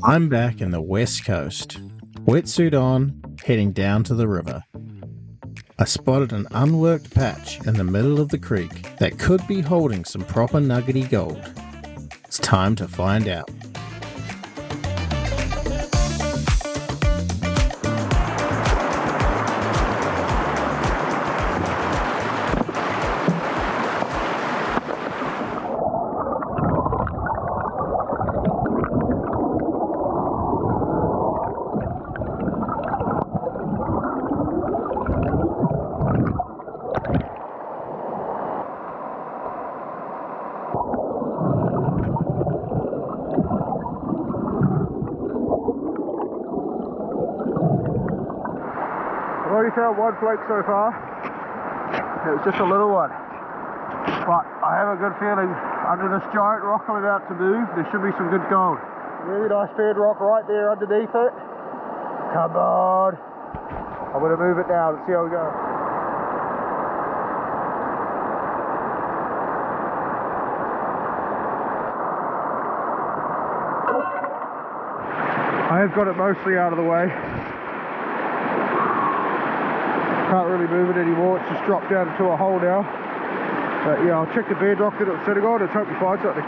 I'm back in the west coast, wetsuit on, heading down to the river. I spotted an unworked patch in the middle of the creek that could be holding some proper nuggety gold. It's time to find out. I've already found one flake so far. It was just a little one. But I have a good feeling under this giant rock I'm about to move, there should be some good gold. Really nice bedrock right there underneath it. Come on. I'm going to move it down and see how we go. I have got it mostly out of the way. Can't really move it anymore, it's just dropped down into a hole now. But yeah, I'll check the bedrock that it was sitting on and hope we find something.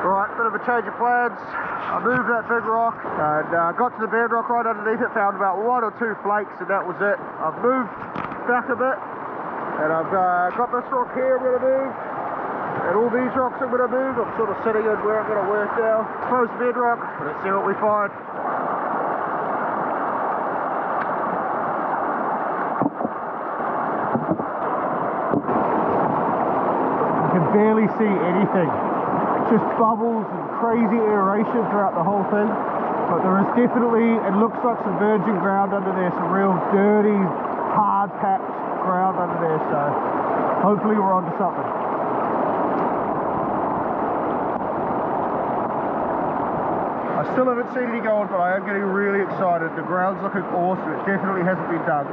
Alright, bit of a change of plans. I moved that big rock and got to the bedrock right underneath it, found about one or two flakes and that was it. I've moved back a bit and I've got this rock here I'm going to move and all these rocks I'm going to move. I'm sort of sitting in where I'm going to work now. Close the bedrock, let's see what we find. I can barely see anything. It's just bubbles and crazy aeration throughout the whole thing, but there is definitely, it looks like some virgin ground under there, some real dirty, hard packed ground under there, so hopefully we're onto something. I still haven't seen any gold, but I am getting really excited. The ground's looking awesome. It definitely hasn't been dug.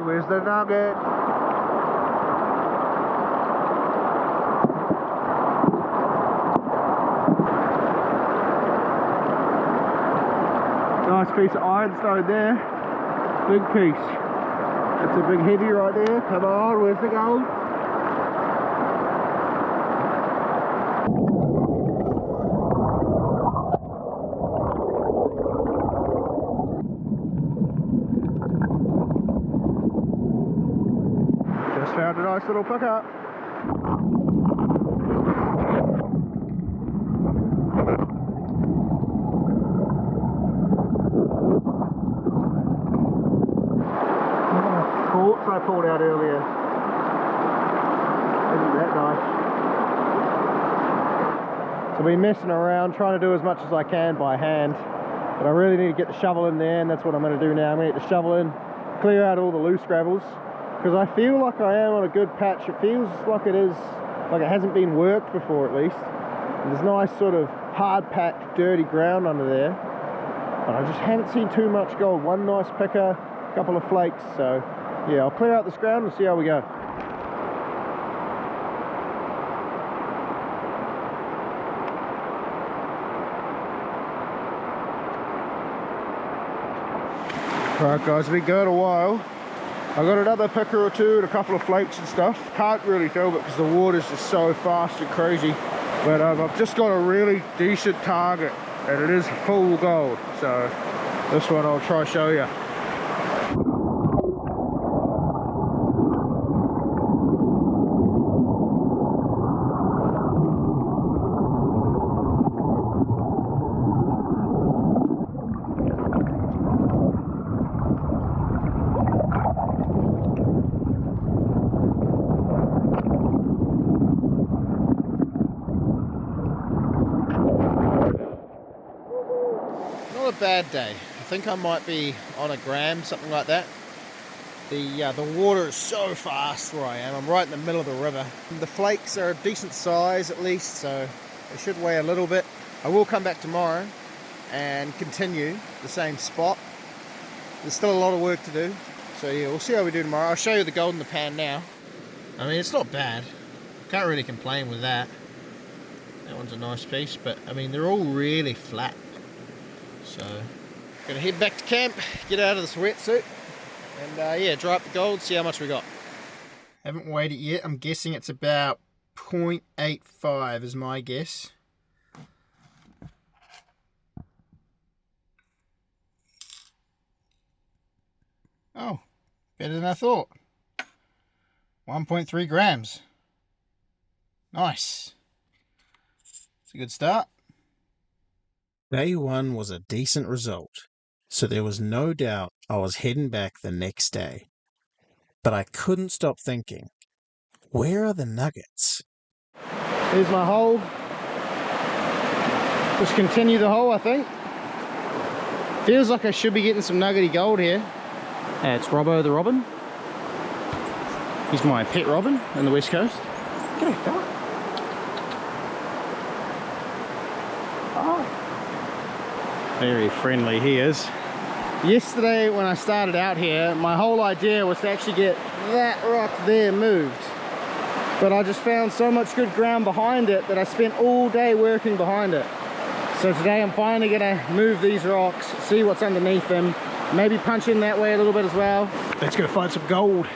Where's the nugget? Nice piece of ironstone there. Big piece. That's a big heavy right there. Come on, where's the gold? Found a nice little pickup. Quartz I pulled out earlier. Isn't that nice? So I've been messing around trying to do as much as I can by hand, but I really need to get the shovel in there, and that's what I'm going to do now. I'm going to get the shovel in, clear out all the loose gravels. Because I feel like I am on a good patch. It feels like it is, like it hasn't been worked before at least. And there's nice sort of hard packed, dirty ground under there. But I just haven't seen too much gold. One nice picker, a couple of flakes. So yeah, I'll clear out this ground and see how we go. Alright guys, we've been going a while. I got another picker or two and a couple of flakes and stuff. Can't really film it because the water's just so fast and crazy. But I've just got a really decent target and it is full gold. So this one I'll try to show you. Not a bad day. I think I might be on a gram, something like that. The water is so fast where I am. I'm right in the middle of the river. The flakes are a decent size at least, so they should weigh a little bit. I will come back tomorrow and continue the same spot. There's still a lot of work to do. So yeah, we'll see how we do tomorrow. I'll show you the gold in the pan now. I mean, it's not bad. Can't really complain with that. That one's a nice piece, but I mean, they're all really flat. So, gonna head back to camp, get out of this wetsuit, and yeah, dry up the gold, see how much we got. Haven't weighed it yet. I'm guessing it's about 0.85 is my guess. Oh, better than I thought. 1.3 grams. Nice. It's a good start. Day one was a decent result, so there was no doubt I was heading back the next day. But I couldn't stop thinking, where are the nuggets? Here's my hole. Just continue the hole, I think. Feels like I should be getting some nuggety gold here. It's Robbo the Robin. He's my pet robin in the West Coast. G'day, fella. Oh. Very friendly he is. Yesterday when I started out here, my whole idea was to actually get that rock there moved. But I just found so much good ground behind it that I spent all day working behind it. So today I'm finally gonna move these rocks, see what's underneath them, maybe punch in that way a little bit as well. Let's go find some gold.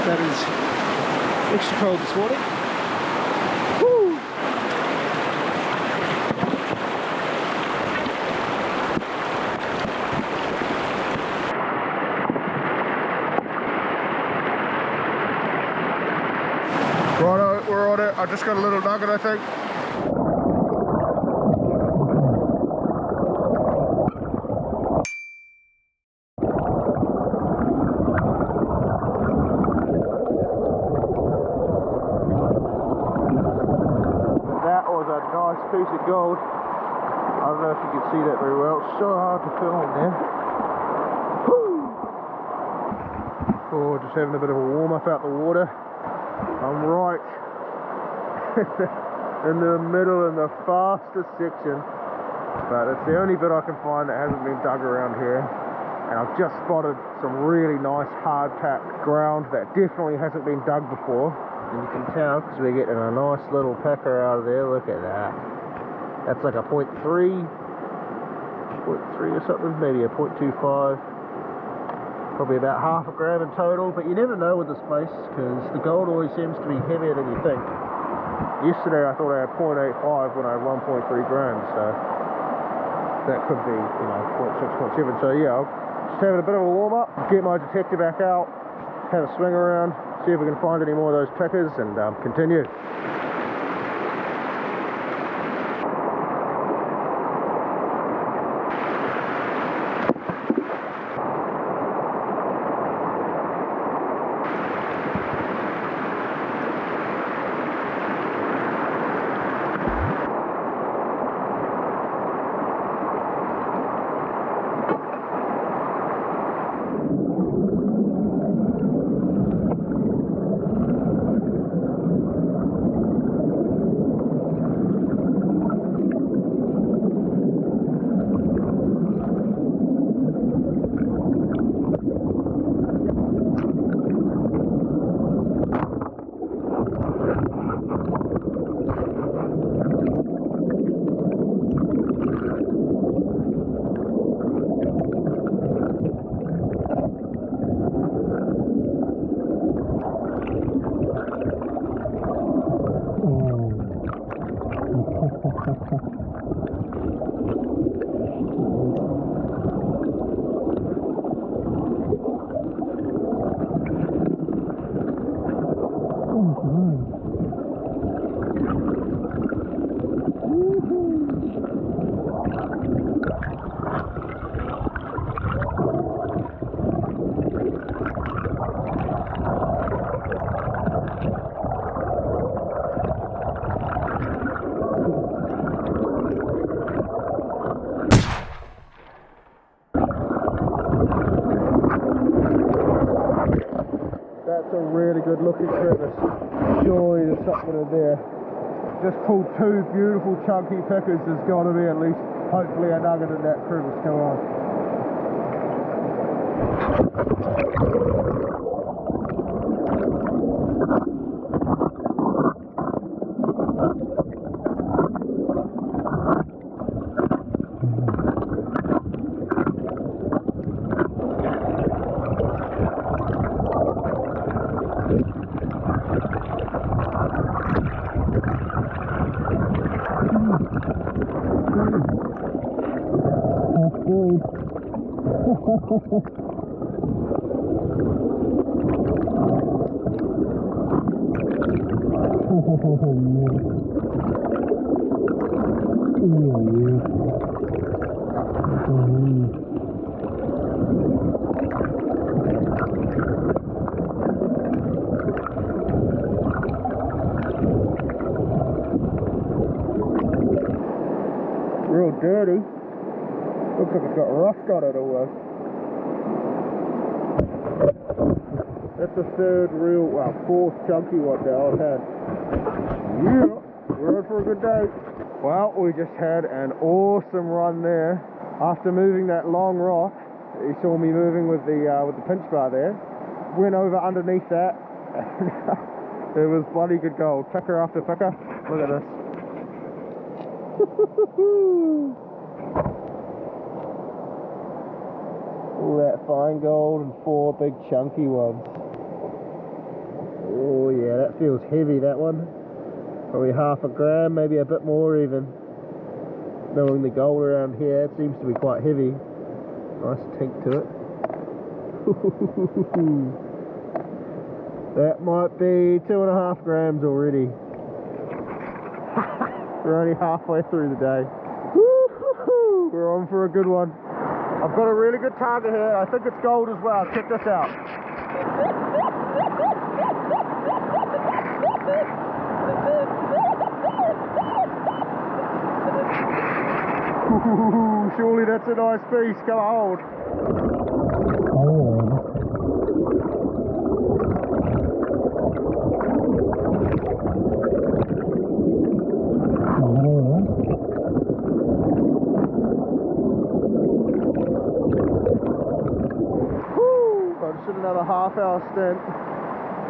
That is extra cold this morning. Woo! Righto, we're on it. I just got a little nugget, I think. Piece of gold. I don't know if you can see that very well. It's so hard to film there. Woo! Oh, just having a bit of a warm up out the water. I'm right in the middle in the fastest section, but it's the only bit I can find that hasn't been dug around here. And I've just spotted some really nice hard packed ground that definitely hasn't been dug before. And you can tell because we're getting a nice little packer out of there. Look at that. That's like a 0.3 or something, maybe a 0.25. Probably about half a gram in total, but you never know with this place because the gold always seems to be heavier than you think. Yesterday I thought I had 0.85 when I had 1.3 grams, so that could be, you know, 0.6, 0.7. So yeah, I'll just having a bit of a warm up, get my detector back out, have a swing around, see if we can find any more of those pickers, and continue. really good looking crevice. Surely there's something in there. Just pulled two beautiful chunky pickers. There's got to be at least, hopefully, a nugget in that crevice. Come on. Real dirty. Looks like it's got rust on it almost. That's the third real, well, fourth chunky one now I've had. Yeah, we're in for a good day. Well, we just had an awesome run there. After moving that long rock, you saw me moving with the pinch bar there. Went over underneath that. It was bloody good gold. Picker after picker. Look at this. All that fine gold and four big chunky ones. Oh yeah, that feels heavy, that one. Probably half a gram, maybe a bit more even. Knowing the gold around here, it seems to be quite heavy. Nice tink to it. That might be 2.5 grams already. We're only halfway through the day. We're on for a good one. I've got a really good target here. I think it's gold as well. Check this out. Surely that's a nice piece. Come on. Another half-hour stint.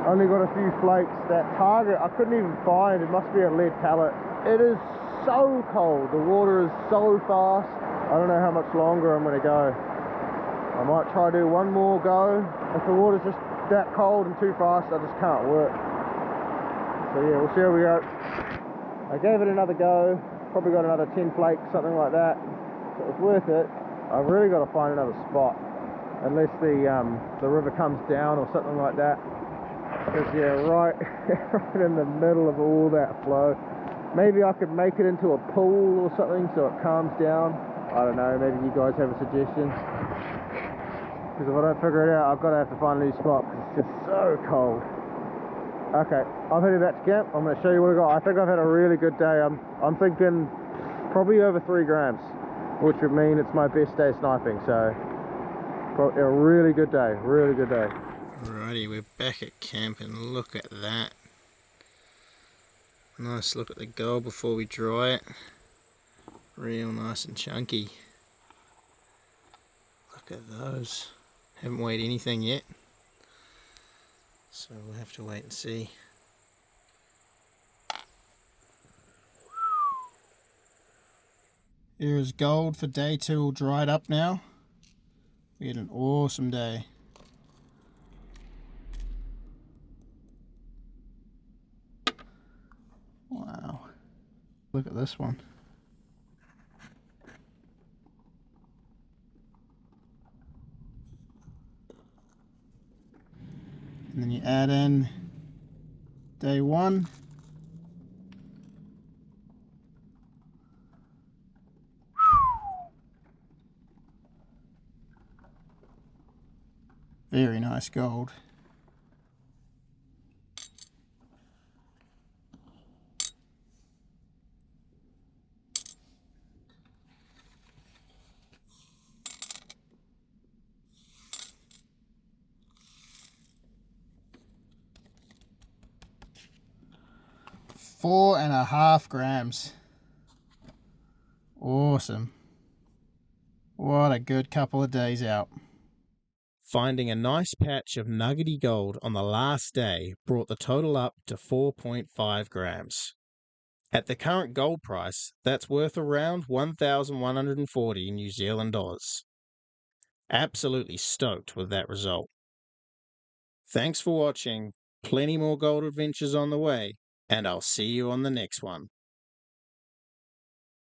Only got a few flakes. That target I couldn't even find. It must be a lead pellet. It is so cold. The water is so fast. I don't know how much longer I'm going to go. I might try to do one more go. If the water's just that cold and too fast, I just can't work. So yeah, we'll see how we go. I gave it another go. Probably got another 10 flakes, something like that. So it was worth it. I've really got to find another spot. Unless the river comes down or something like that. Because yeah, right in the middle of all that flow. Maybe I could make it into a pool or something so it calms down. I don't know, maybe you guys have a suggestion. Because if I don't figure it out, I've got to have to find a new spot because it's just so cold. Okay, I'm heading back to camp. I'm going to show you what I got. I think I've had a really good day. I'm thinking probably over 3 grams, which would mean it's my best day sniping. So a really good day, really good day. Alrighty, we're back at camp and look at that. Nice look at the gold before we dry it. Real nice and chunky. Look at those. Haven't weighed anything yet. So we'll have to wait and see. Here is gold for day 2 all dried up now. We had an awesome day. Wow. Look at this one. And then you add in day 1. Very nice gold. 4.5 grams. Awesome. What a good couple of days out. Finding a nice patch of nuggety gold on the last day brought the total up to 4.5 grams. At the current gold price, that's worth around 1,140 New Zealand dollars. Absolutely stoked with that result. Thanks for watching, plenty more gold adventures on the way, and I'll see you on the next one.